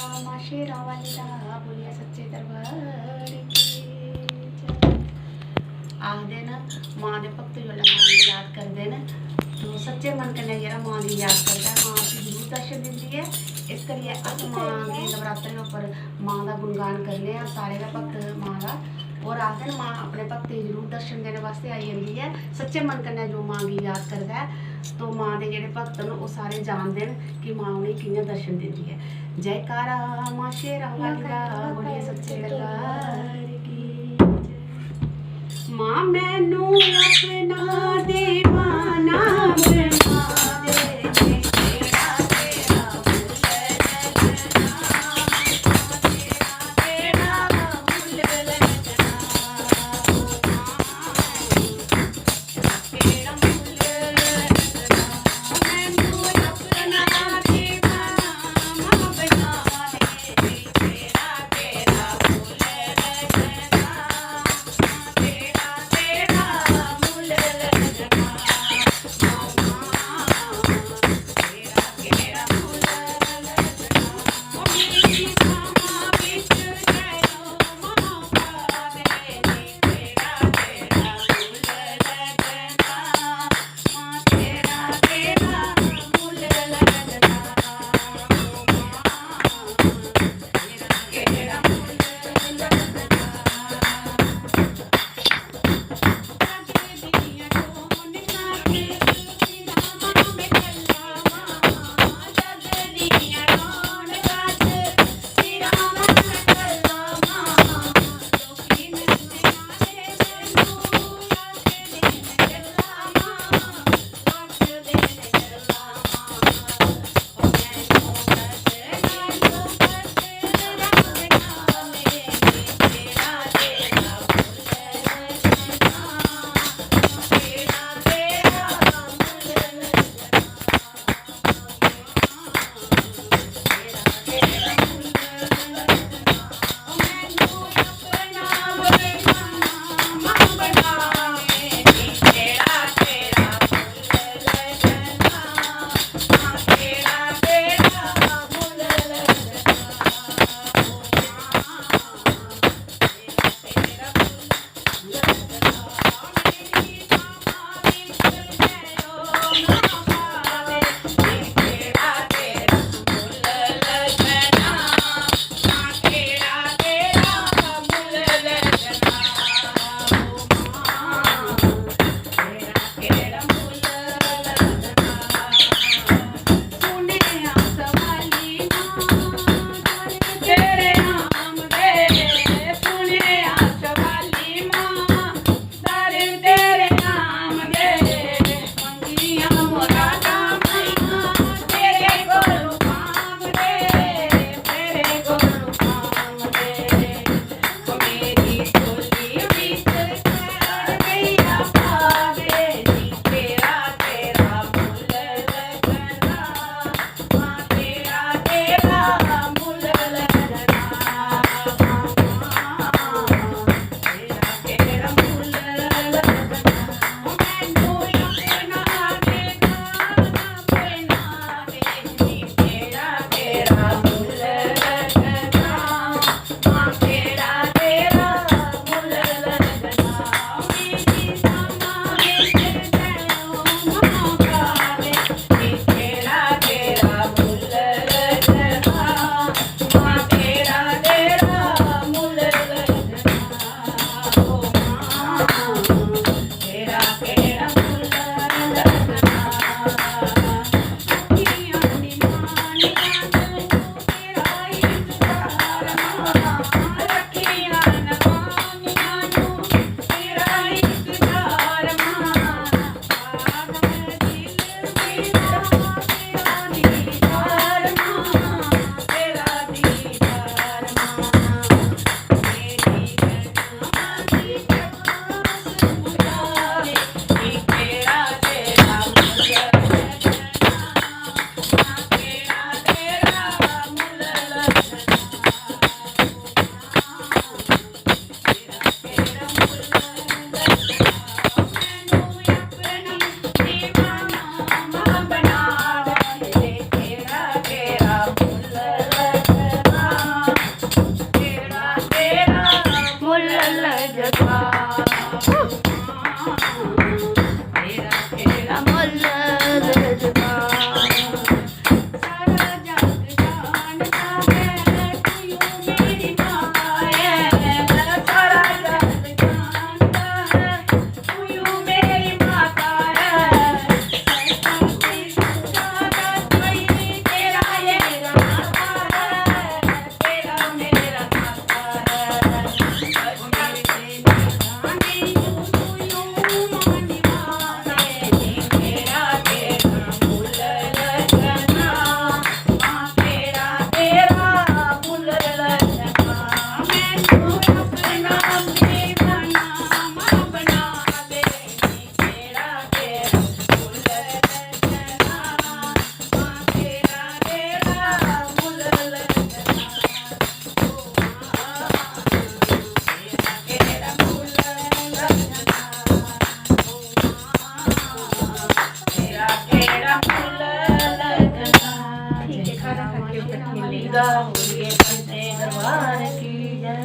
माँ शेरा वाली दा बोलिए सच्चे दरबार की जय। आखदे न माँ दे भक्त जोल्लै माँ गी याद करदे न तो सच्चे मन कन्नै जेह्ड़ा माँ गी याद करदा है माँ उसी जरूर दर्शन दिंदी है। इस करियै अस माँ गी नवरात्रें उप्पर माँ दा गुणगान करने आं सारे गै भक्त माँ दा। और आखदे न माँ अपने भक्तें गी जरूर दर्शन देने वास्ते आई जंदी है। सच्चे मन कन्नै जो माँ गी याद करदा है तो माँ दे जेह्ड़े भक्त न ओह् सारे जानदे न कि माँ उ'नेंगी कि'यां दर्शन दिंदी है। जयकारा माँ शेरा वाली दा बोलिए सच्चे दरबार की जय। माँ मैनू अपना दीवाना बना दे तेरा तेरा मुल्ल लगना तेरा मुल्ल लगना तेरा मुल्ल लगना मैनू अपना दीवाना बना दे तेरा तेरा मुल्ल लगना तेरा तेरा मुल्ल लगना। ਸਾਰਾ ਖਾ ਕੇ ਮਣੀ ਇਕੱਠੀ ਮਣੀ ਲਈ ਗਾ ਬੋਲੀਏ ਸੱਚੇ ਦਰਬਾਰ ਕੀ ਜੈ।